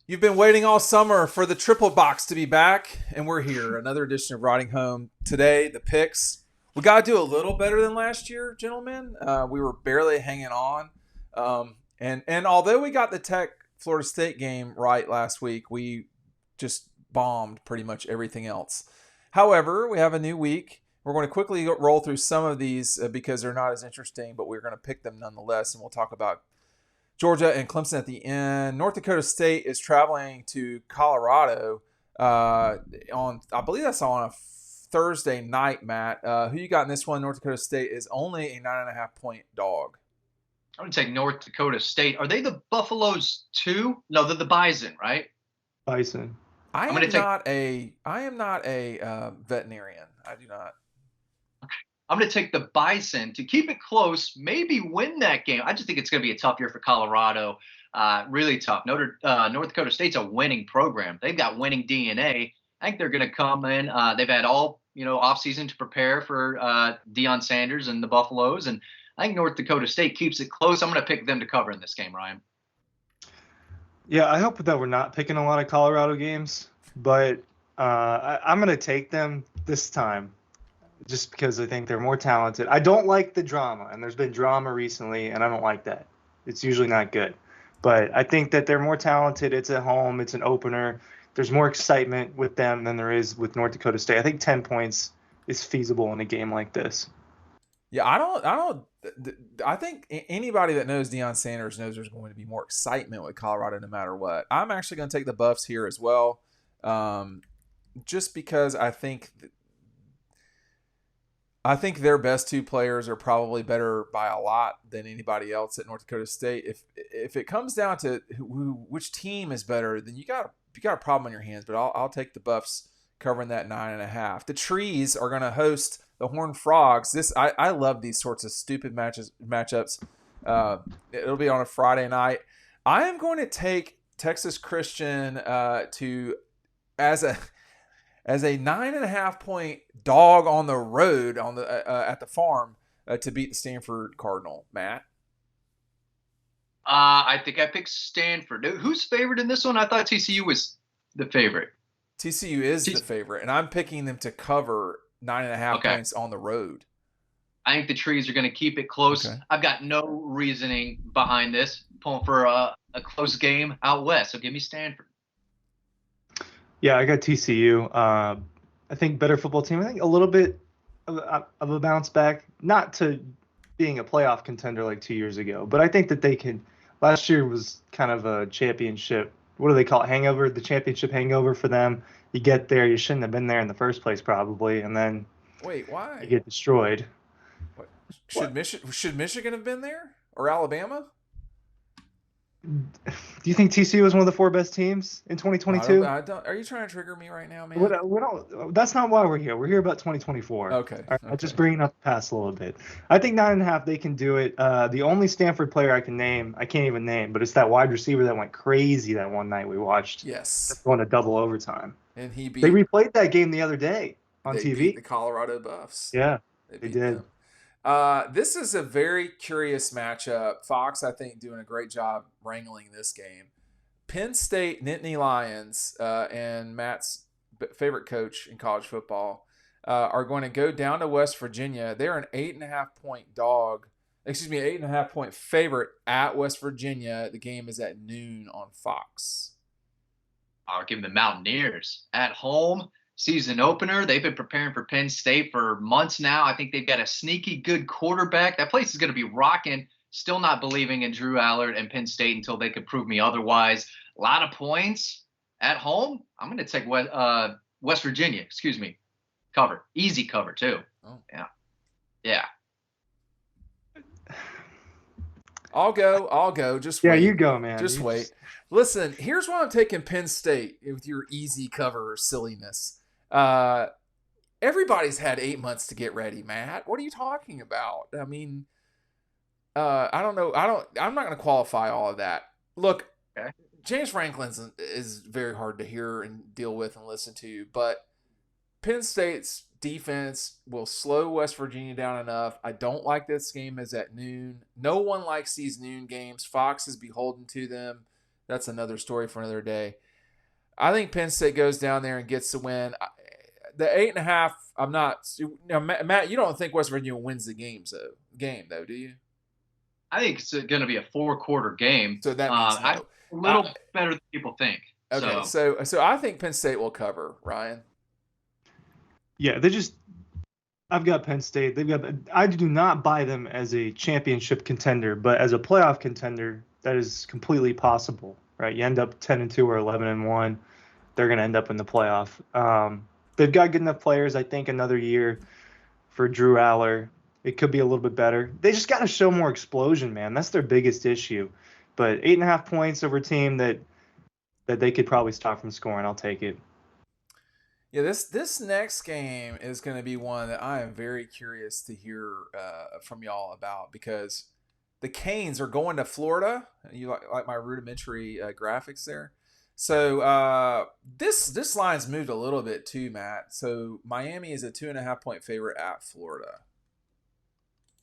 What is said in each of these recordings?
You've been waiting all summer for the triple box to be back, and we're here. Another edition of Riding Home. Today, the picks. We got to do a little better than last year, gentlemen. We were barely hanging on. And although we got the Tech Florida State game right last week, we just bombed pretty much everything else. However, we have a new week. We're going to quickly roll through some of these because they're not as interesting, but we're going to pick them nonetheless, and we'll talk about Georgia and Clemson at the end. North Dakota State is traveling to Colorado I believe that's on a Thursday night, Matt. Who you got in this one? North Dakota State is only a 9.5-point dog. I'm going to take North Dakota State. Are they the Buffaloes too? No, they're the Bison, right? Bison. I am not a veterinarian. I do not. I'm going to take the Bison to keep it close, maybe win that game. I just think it's going to be a tough year for Colorado. Really tough. North Dakota State's a winning program. They've got winning DNA. I think they're going to come in. They've had all offseason to prepare for Deion Sanders and the Buffaloes, and I think North Dakota State keeps it close. I'm going to pick them to cover in this game, Ryan. Yeah, I hope that we're not picking a lot of Colorado games, but I'm going to take them this time just because I think they're more talented. I don't like the drama, and there's been drama recently, and I don't like that. It's usually not good. But I think that they're more talented. It's at home. It's an opener. There's more excitement with them than there is with North Dakota State. I think 10 points is feasible in a game like this. Yeah, I think anybody that knows Deion Sanders knows there's going to be more excitement with Colorado no matter what. I'm actually going to take the Buffs here as well, just because I think their best two players are probably better by a lot than anybody else at North Dakota State. If it comes down to which team is better, then you got a problem on your hands. But I'll take the Buffs covering that 9.5. The Trees are going to host the Horned Frogs. I love these sorts of stupid matchups. It'll be on a Friday night. I am going to take Texas Christian as a 9.5-point dog on the road at the farm to beat the Stanford Cardinal. Matt? I think I picked Stanford. Who's favored in this one? I thought TCU was the favorite. TCU is the favorite, and I'm picking them to cover 9.5 points on the road. I think the Trees are going to keep it close. Okay. I've got no reasoning behind this. Pulling for a close game out west, so give me Stanford. Yeah, I got TCU. I think better football team. I think a little bit of a bounce back, not to being a playoff contender like 2 years ago, but I think that they can. Last year was kind of a championship. What do they call it? Hangover? The championship hangover for them. You get there, you shouldn't have been there in the first place probably, and then why? You get destroyed. What? Should Michigan have been there or Alabama? Do you think TCU was one of the 4 best teams in 2022? I don't. Are you trying to trigger me right now, man? That's not why we're here. We're here about 2024. Okay. I'm just bringing up the past a little bit. I think 9.5, they can do it. The only Stanford player I can't even name, but it's that wide receiver that went crazy that one night we watched. Yes. Going to double overtime. And they replayed that game the other day on TV. Beat the Colorado Buffs. Yeah, they did. This is a very curious matchup. Fox, I think, doing a great job wrangling this game. Penn State Nittany Lions and Matt's favorite coach in college football are going to go down to West Virginia. They're an 8.5-point dog. 8.5-point favorite at West Virginia. The game is at noon on Fox. I'll give the Mountaineers at home. Season opener. They've been preparing for Penn State for months now. I think they've got a sneaky good quarterback. That place is going to be rocking. Still not believing in Drew Allard and Penn State until they could prove me otherwise. A lot of points at home. I'm going to take West Virginia. Cover. Easy cover too. Oh. Yeah. I'll go. Just wait. Yeah, you go, man. Just wait. Listen, here's why I'm taking Penn State with your easy cover silliness. Everybody's had 8 months to get ready, Matt. What are you talking about? I mean, I don't know. I'm not going to qualify all of that. Look, okay. James Franklin is very hard to hear and deal with and listen to, but Penn State's defense will slow West Virginia down enough. I don't like this game is at noon. No one likes these noon games. Fox is beholden to them. that's another story for another day. I think Penn State goes down there and gets the win. The 8.5. I'm not. Matt, you don't think West Virginia wins the game though, do you? I think it's going to be a 4-quarter game. So that means no. A little better than people think. Okay, so I think Penn State will cover, Ryan. Yeah, I've got Penn State. I do not buy them as a championship contender, but as a playoff contender, that is completely possible, right? You end up 10-2 or 11-1, they're going to end up in the playoff. They've got good enough players. I think another year for Drew Aller, it could be a little bit better. They just got to show more explosion, man. That's their biggest issue. But 8.5 points over a team that they could probably stop from scoring, I'll take it. Yeah, this next game is going to be one that I am very curious to hear from y'all about, because the Canes are going to Florida. You like my rudimentary graphics there. So this line's moved a little bit too, Matt. So Miami is a 2.5-point favorite at Florida.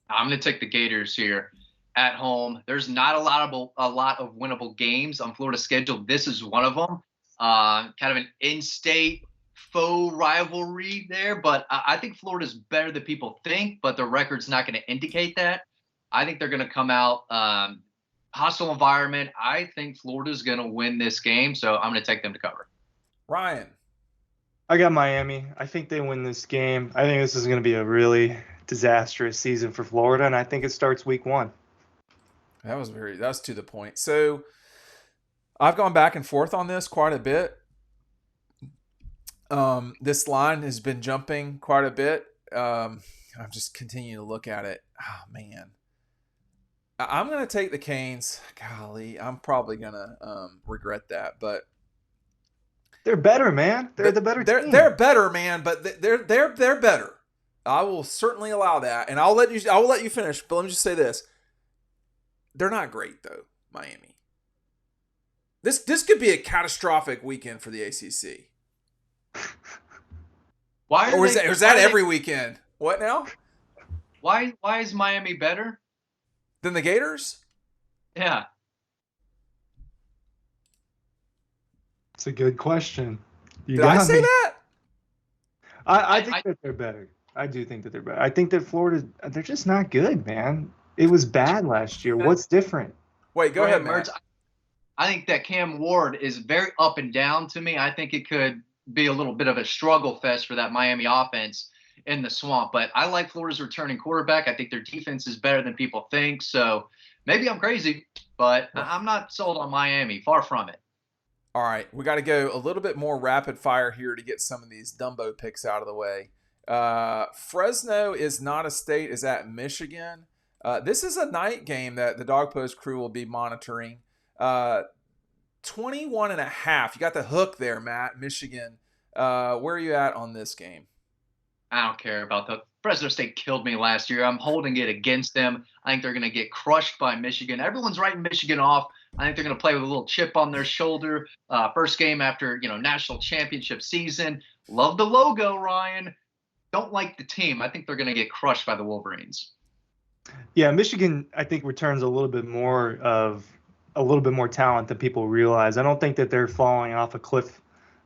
I'm going to take the Gators here at home. There's not a lot of winnable games on Florida's schedule. This is one of them. Kind of an in-state faux rivalry there, but I think Florida's better than people think, but the record's not going to indicate that. I think they're going to come out hostile environment. I think Florida's going to win this game, so I'm going to take them to cover. Ryan. I got Miami. I think they win this game. I think this is going to be a really disastrous season for Florida, and I think it starts week 1. That was to the point. So I've gone back and forth on this quite a bit. This line has been jumping quite a bit. I'm just continuing to look at it. Oh, man. I'm going to take the Canes. Golly, I'm probably going to regret that, but they're better, man. They're the better team. They're better, man, but they're better. I will certainly allow that, and I will let you finish, but let me just say this. They're not great though, Miami. This could be a catastrophic weekend for the ACC. Is that every weekend? What now? Why is Miami better than the Gators? Yeah. It's a good question. Did I say that? I think that they're better. I do think that they're better. I think that Florida, they're just not good, man. It was bad last year. What's different? Wait, go ahead, Matt. I think that Cam Ward is very up and down to me. I think it could be a little bit of a struggle fest for that Miami offense in the swamp. But I like Florida's returning quarterback. I think their defense is better than people think. So maybe I'm crazy, but I'm not sold on Miami. Far from it. All right, we got to go a little bit more rapid fire here to get some of these Dumbo picks out of the way. Fresno is not a state, is at Michigan. This is a night game that the Dog Post crew will be monitoring. 21.5. You got the hook there, Matt. Michigan. Where are you at on this game? I don't care about that. Fresno State killed me last year. I'm holding it against them. I think they're going to get crushed by Michigan. Everyone's writing Michigan off. I think they're going to play with a little chip on their shoulder. First game after, national championship season. Love the logo, Ryan. Don't like the team. I think they're going to get crushed by the Wolverines. Yeah, Michigan, I think, returns a little bit more talent than people realize. I don't think that they're falling off a cliff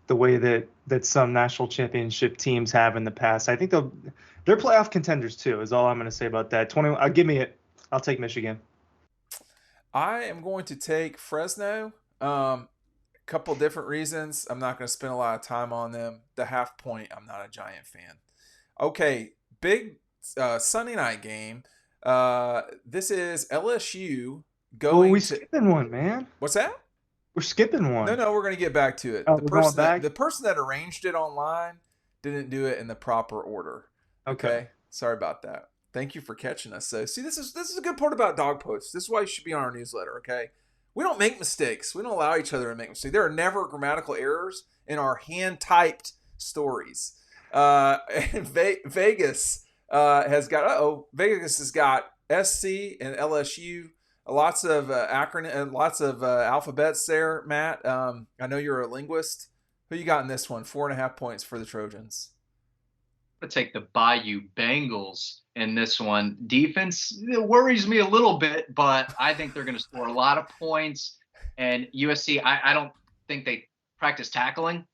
the way that some national championship teams have in the past. I think they're playoff contenders too, is all I'm going to say about that. Give me it. I'll take Michigan. I am going to take Fresno. Couple different reasons. I'm not going to spend a lot of time on them. The half point, I'm not a giant fan. Okay, big Sunday night game. This is Oh, LSU we're skipping one, man. What's that? We're skipping one. No, we're going to get back to it. Oh, the person that arranged it online didn't do it in the proper order. Okay. Sorry about that. Thank you for catching us. So, see, this is a good part about Dog Posts. This is why you should be on our newsletter, okay? We don't make mistakes. We don't allow each other to make mistakes. There are never grammatical errors in our hand-typed stories. And Vegas has got SC and LSU. Lots of acronym and lots of alphabets there, Matt. I know you're a linguist. Who you got in this one? 4.5 points for the Trojans. I'm going to take the Bayou Bengals in this one. Defense worries me a little bit, but I think they're going to score a lot of points. And USC, I don't think they practice tackling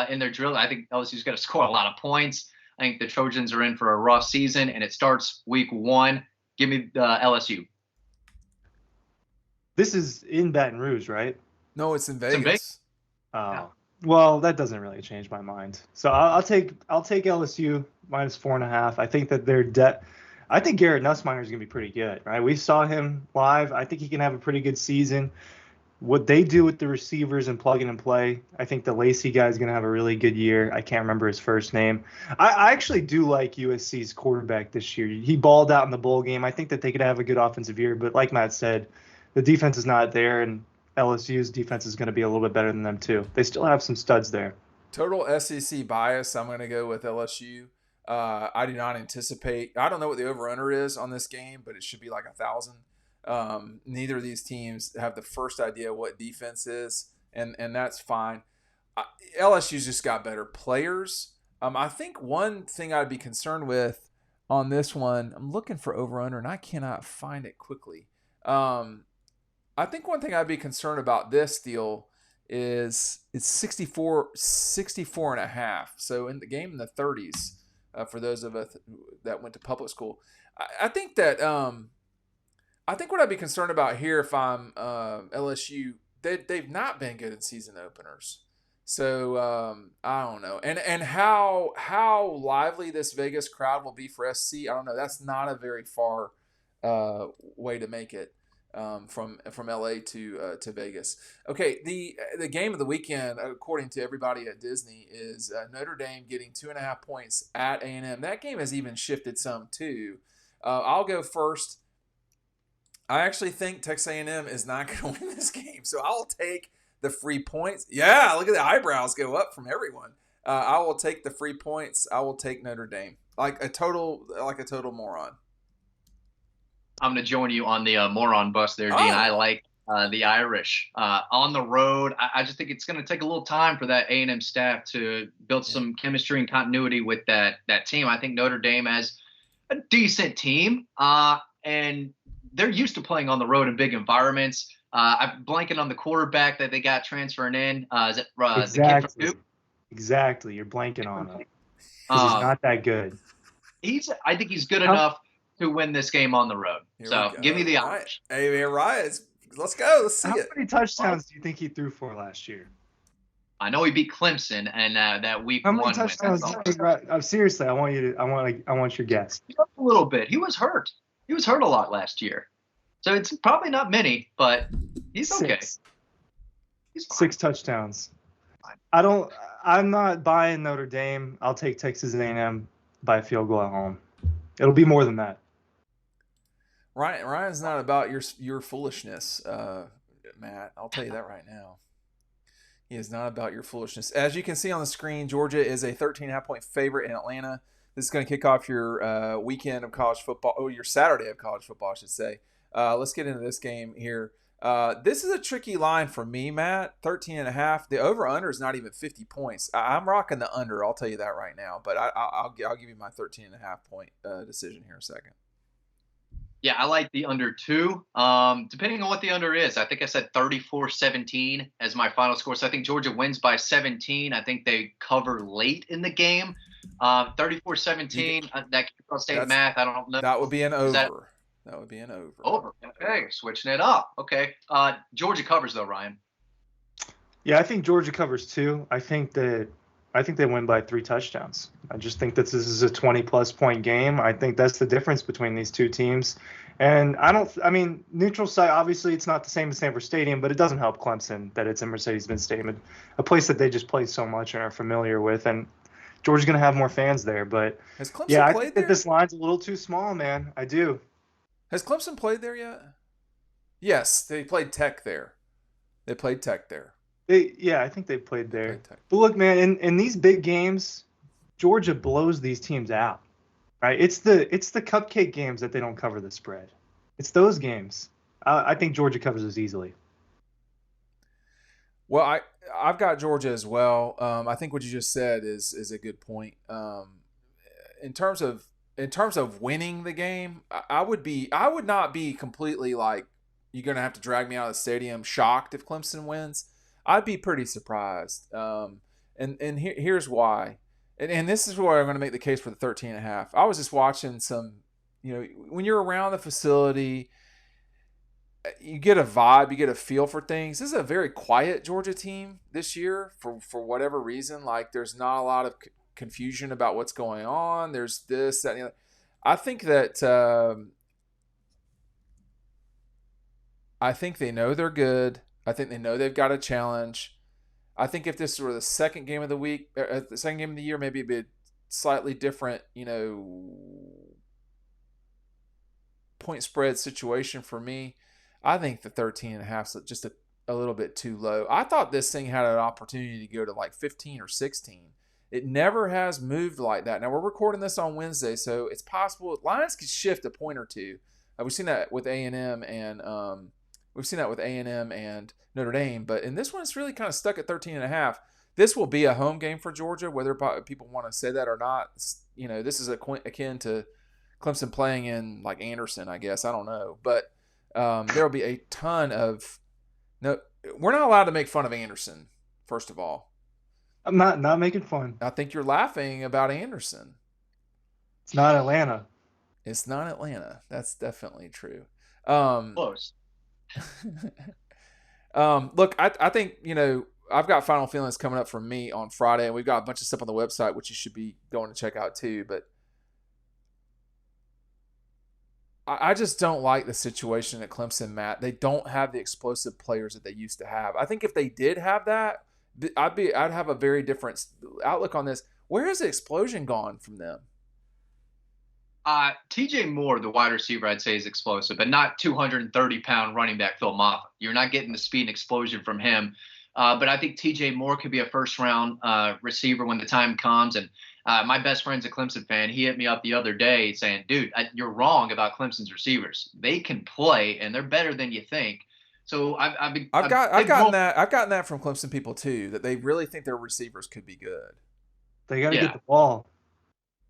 in their drill. I think LSU's going to score a lot of points. I think the Trojans are in for a rough season, and it starts week 1. Give me LSU. This is in Baton Rouge, right? No, it's in It's in Vegas. Oh, Yeah. well, that doesn't really change my mind. So I'll take LSU minus 4.5. I think that I think Garrett Nussmeier is going to be pretty good, right? We saw him live. I think he can have a pretty good season. What they do with the receivers and plug in and play, I think the Lacey guy is going to have a really good year. I can't remember his first name. I actually do like USC's quarterback this year. He balled out in the bowl game. I think that they could have a good offensive year, but like Matt said, the defense is not there, and LSU's defense is going to be a little bit better than them too. They still have some studs there. Total SEC bias. I'm going to go with LSU. I do not anticipate. I don't know what the over/under is on this game, but it should be like 1,000. Neither of these teams have the first idea what defense is, and that's fine. LSU's just got better players. I think one thing I'd be concerned with on this one, I'm looking for over/under, and I cannot find it quickly. I think one thing I'd be concerned about this deal is it's 64 and a half. So in the game in the 30s, for those of us that went to public school, I think that I think what I'd be concerned about here if I'm LSU, they've not been good in season openers. So I don't know, and how lively this Vegas crowd will be for SC, I don't know. That's not a very far way to make it. From LA to Vegas. Okay, the game of the weekend, according to everybody at Disney, is Notre Dame getting 2.5 points at A&M. That game has even shifted some too. I'll go first. I actually think Texas A&M is not going to win this game, so I'll take the free points. Yeah, look at the eyebrows go up from everyone. I will take the free points. I will take Notre Dame like a total moron. I'm going to join you on the moron bus there, Dean. I like the Irish on the road. I just think it's going to take a little time for that A&M staff to build some chemistry and continuity with that team. I think Notre Dame has a decent team, and they're used to playing on the road in big environments. I'm blanking on the quarterback that they got transferring in. Is it the kid from Duke? Exactly. You're blanking on him. Because he's not that good. I think he's good enough to win this game on the road. So give me the Irish. Hey, man, Ryan, let's go. Let's see it. How many touchdowns do you think he threw for last year? I know he beat Clemson and that week How 1 many touchdowns do you think? Seriously, I want your guess. A little bit. He was hurt. He was hurt a lot last year. So it's probably not many, but he's okay. He's fine. 6 touchdowns. I'm not buying Notre Dame. I'll take Texas A&M by a field goal at home. It'll be more than that. Ryan's not about your foolishness, Matt. I'll tell you that right now. He is not about your foolishness. As you can see on the screen, Georgia is a 13.5-point favorite in Atlanta. This is going to kick off your weekend of college football, your Saturday of college football, I should say. Let's get into this game here. This is a tricky line for me, Matt. 13.5. The over/under is not even 50 points. I'm rocking the under. I'll tell you that right now. But I'll give you my 13.5-point decision here in a second. Yeah, I like the under 2. Depending on what the under is, I think I said 34-17 as my final score. So I think Georgia wins by 17. I think they cover late in the game. 34-17. That Cal State math, I don't know. That would be an over. That would be an over. Over. Okay, switching it up. Okay. Georgia covers though, Ryan. Yeah, I think Georgia covers too. I think they win by 3 touchdowns. I just think that this is a 20-plus point game. I think that's the difference between these two teams. And neutral site, obviously it's not the same as Stanford Stadium, but it doesn't help Clemson that it's in Mercedes-Benz Stadium, a place that they just play so much and are familiar with. And Georgia's going to have more fans there. But has Clemson yeah, I played think there? That this line's a little too small, man. I do. Has Clemson played there yet? Yes, they played Tech there. I think they played there. But look, man, in these big games, Georgia blows these teams out. Right? It's the cupcake games that they don't cover the spread. It's those games. I think Georgia covers those easily. Well, I've got Georgia as well. I think what you just said is a good point. In terms of winning the game, I would not be completely like you're going to have to drag me out of the stadium shocked if Clemson wins. I'd be pretty surprised. Here's why. And this is where I'm going to make the case for the 13.5. I was just watching some, when you're around the facility, you get a vibe, you get a feel for things. This is a very quiet Georgia team this year for whatever reason. Like, there's not a lot of confusion about what's going on. There's this, that, and the other. I think that I think they know they're good. I think they know they've got a challenge. I think if this were the second game of the week, the second game of the year, maybe it'd be a slightly different, point spread situation for me. I think the 13.5 is just a little bit too low. I thought this thing had an opportunity to go to like 15 or 16. It never has moved like that. Now, we're recording this on Wednesday, so it's possible lines could shift a point or two. We've seen that with A&M and Notre Dame, but in this one, it's really kind of stuck at 13.5. This will be a home game for Georgia, whether people want to say that or not. This is akin to Clemson playing in like Anderson, I guess. I don't know, but there will be a ton of no. We're not allowed to make fun of Anderson. First of all, I'm not making fun. I think you're laughing about Anderson. It's not Atlanta. It's not Atlanta. That's definitely true. Close. Look, I think, I've got final feelings coming up from me on Friday, and we've got a bunch of stuff on the website, which you should be going to check out too. But I just don't like the situation at Clemson, Matt. They don't have the explosive players that they used to have. I think if they did have that, I'd have a very different outlook on this. Where has the explosion gone from them? TJ Moore, the wide receiver, I'd say is explosive, but not 230-pound running back Phil Moffitt. You're not getting the speed and explosion from him. But I think TJ Moore could be a first-round receiver when the time comes. And my best friend's a Clemson fan. He hit me up the other day saying, dude, you're wrong about Clemson's receivers. They can play, and they're better than you think. So I've gotten that from Clemson people too, that they really think their receivers could be good. They got to get the ball.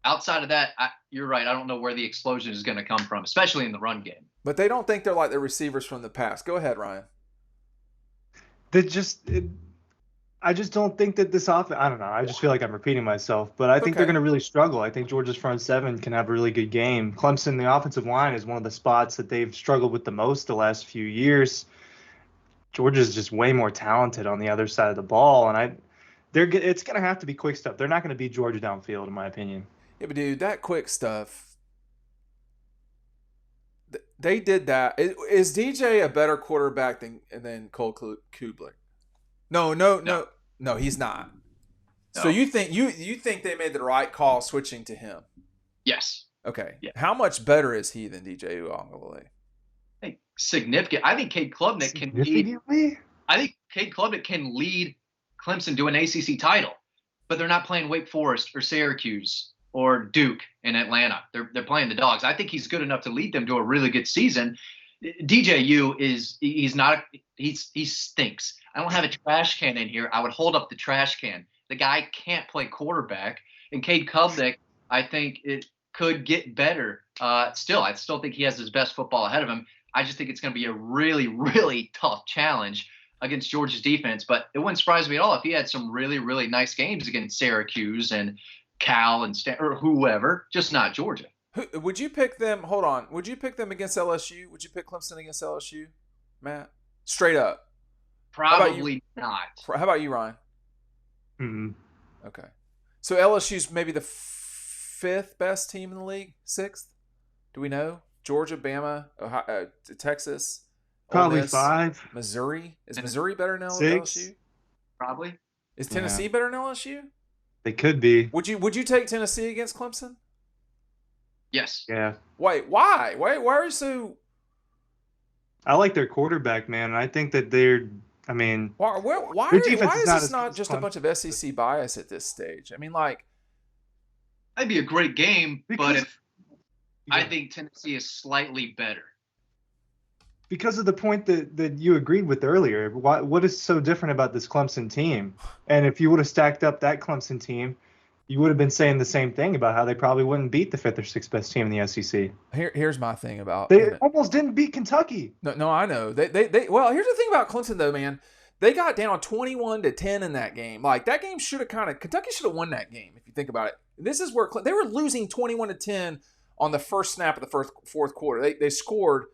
Outside of that, you're right. I don't know where the explosion is going to come from, especially in the run game. But they don't think they're like the receivers from the past. Go ahead, Ryan. I just don't think that this offense. I don't know. I just feel like I'm repeating myself, but I think they're going to really struggle. I think Georgia's front seven can have a really good game. Clemson, the offensive line, is one of the spots that they've struggled with the most the last few years. Georgia's just way more talented on the other side of the ball, and it's going to have to be quick stuff. They're not going to beat Georgia downfield, in my opinion. Yeah, but dude, that quick stuff, they did that. Is DJ a better quarterback than Cole Kublik? No, he's not. No. So you think they made the right call switching to him? Yes. Okay. Yeah. How much better is he than DJ Uiagalelei? Significant. I think Cade Klubnik can lead. I think Cade Klubnik can lead Clemson to an ACC title, but they're not playing Wake Forest or Syracuse or Duke in Atlanta. They're playing the Dogs. I think he's good enough to lead them to a really good season. DJU he stinks. I don't have a trash can in here. I would hold up the trash can. The guy can't play quarterback. And Cade Klubnik, I think it could get better. I still think he has his best football ahead of him. I just think it's going to be a really, really tough challenge against Georgia's defense. But it wouldn't surprise me at all if he had some really, really nice games against Syracuse and Cal and or whoever, just not Georgia. Would you pick them? Hold on. Would you pick them against LSU? Would you pick Clemson against LSU, Matt? Straight up. Probably not. How about you, Ryan? Mm-hmm. Okay. So LSU's maybe the fifth best team in the league? Sixth? Do we know? Georgia, Bama, Ohio, Texas, probably Ole Miss, 5. Missouri. Is Missouri better than 6. LSU? Probably. Is Tennessee better than LSU? They could be. Would you take Tennessee against Clemson? Yes. Yeah. Wait, why? Why are you so? I like their quarterback, man. I think that they're. I mean, why is this not just a bunch of SEC bias at this stage? I mean, like, that'd be a great game, but I think Tennessee is slightly better. Because of the point that you agreed with earlier. What is so different about this Clemson team? And if you would have stacked up that Clemson team you would have been saying the same thing about how they probably wouldn't beat the fifth or sixth best team in the SEC. Here's my thing about They almost didn't beat Kentucky. No, I know. Well, here's the thing about Clemson though, man. They got down 21-10 in that game. Like that game should have Kentucky should have won that game if you think about it. This is where they were losing 21-10 on the first snap of the fourth quarter. They scored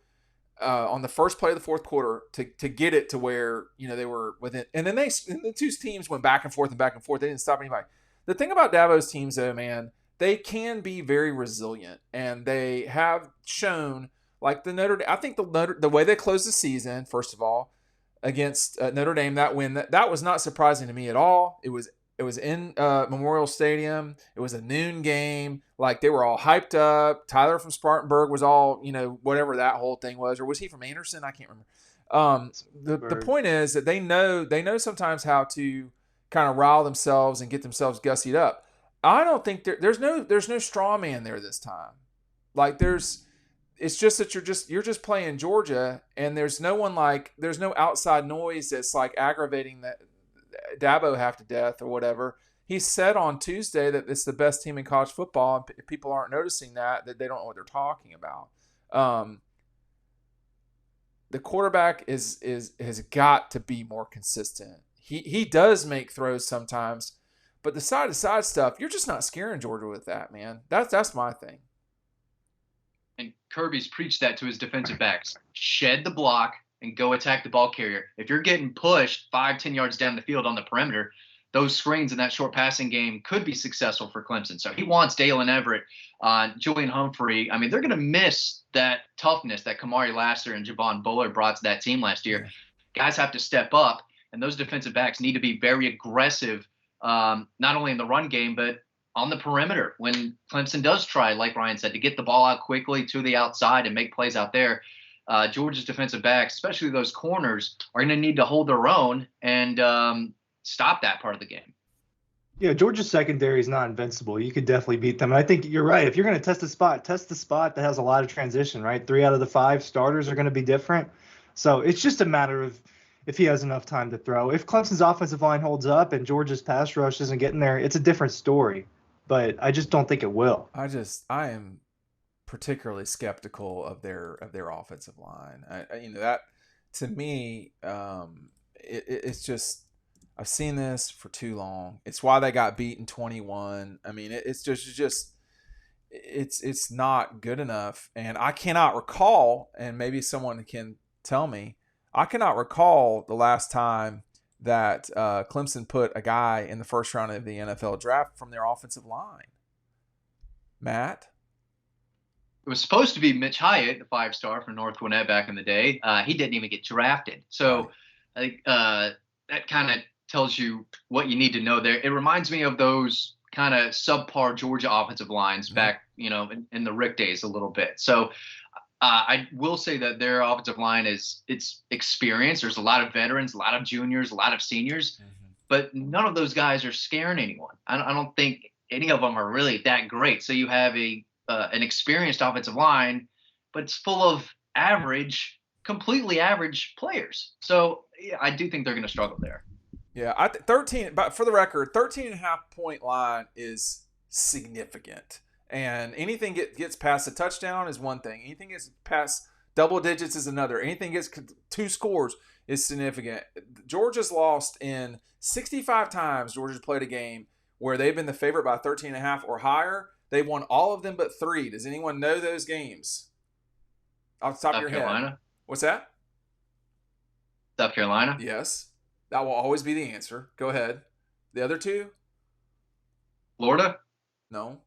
on the first play of the fourth quarter to get it to where they were within. And then the two teams went back and forth and back and forth. They didn't stop anybody. The thing about Dabo's teams though, man, they can be very resilient, and they have shown like the Notre Dame. I think the way they closed the season, first of all, against Notre Dame, that win that was not surprising to me at all. It was in Memorial Stadium. It was a noon game. Like they were all hyped up. Tyler from Spartanburg was all whatever that whole thing was, or was he from Anderson? I can't remember. The point is that they know sometimes how to kind of rile themselves and get themselves gussied up. I don't think there's no straw man there this time. Like it's just that you're just playing Georgia, and there's no outside noise that's like aggravating that Dabo half to death or whatever. He said on Tuesday that it's the best team in college football, and if people aren't noticing that they don't know what they're talking about. The quarterback has got to be more consistent. He does make throws sometimes, but the side-to-side stuff, you're just not scaring Georgia with that, man. That's my thing. And Kirby's preached that to his defensive backs. Shed the block and go attack the ball carrier. If you're getting pushed 5-10 yards down the field on the perimeter, those screens in that short passing game could be successful for Clemson. So he wants Dalen Everett, Julian Humphrey. I mean, they're going to miss that toughness that Kamari Lassiter and Javon Bullard brought to that team last year. Yeah. Guys have to step up, and those defensive backs need to be very aggressive, not only in the run game, but on the perimeter when Clemson does try, like Ryan said, to get the ball out quickly to the outside and make plays out there. Georgia's defensive backs, especially those corners, are going to need to hold their own and stop that part of the game. Yeah, Georgia's secondary is not invincible. You could definitely beat them. And I think you're right. If you're going to test the spot that has a lot of transition, right? 3 out of the 5 starters are going to be different. So it's just a matter of if he has enough time to throw. If Clemson's offensive line holds up and Georgia's pass rush isn't getting there, it's a different story. But I just don't think it will. I am particularly skeptical of their offensive line. That to me, it's just I've seen this for too long. It's why they got beat in 21. I mean, it's not good enough, and I cannot recall. And maybe someone can tell me. I cannot recall the last time that Clemson put a guy in the first round of the NFL draft from their offensive line. Matt? It was supposed to be Mitch Hyatt, the 5-star from North Gwinnett back in the day. He didn't even get drafted. So I think that kind of tells you what you need to know there. It reminds me of those kind of subpar Georgia offensive lines back, in the Rick days a little bit. So I will say that their offensive line it's experienced. There's a lot of veterans, a lot of juniors, a lot of seniors, but none of those guys are scaring anyone. I don't think any of them are really that great. So you have an experienced offensive line, but it's full of completely average players. So yeah, I do think they're going to struggle there. Yeah, 13. But for the record, 13.5 point line is significant. And anything gets past a touchdown is one thing. Anything gets past double digits is another. Anything gets 2 scores is significant. Georgia's lost in 65 times. Georgia's played a game where they've been the favorite by 13.5 or higher. They've won all of them but 3. Does anyone know those games? Off the top of your Carolina. Head. What's that? South Carolina? Yes. That will always be the answer. Go ahead. The other 2? Florida? No.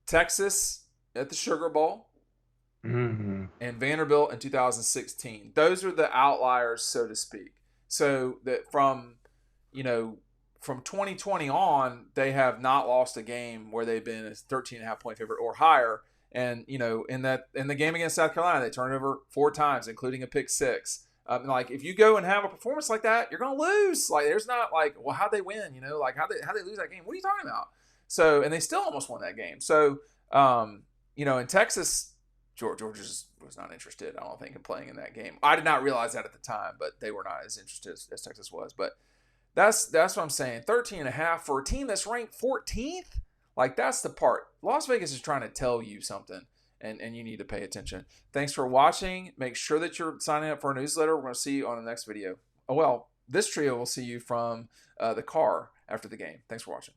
Texas at the Sugar Bowl. Mm-hmm. And Vanderbilt in 2016. Those are the outliers, so to speak. So that from 2020 on, they have not lost a game where they've been a 13.5 point favorite or higher. And in the game against South Carolina, they turned over 4 times, including a pick 6. If you go and have a performance like that, you're gonna lose. Like there's not well, how'd they win? How they lose that game? What are you talking about? So and they still almost won that game. So in Texas, Georgia was not interested, I don't think, in playing in that game. I did not realize that at the time, but they were not as interested as Texas was. But That's what I'm saying. 13.5 for a team that's ranked 14th. Like, that's the part. Las Vegas is trying to tell you something, and you need to pay attention. Thanks for watching. Make sure that you're signing up for our newsletter. We're going to see you on the next video. Oh, well, this trio will see you from the car after the game. Thanks for watching.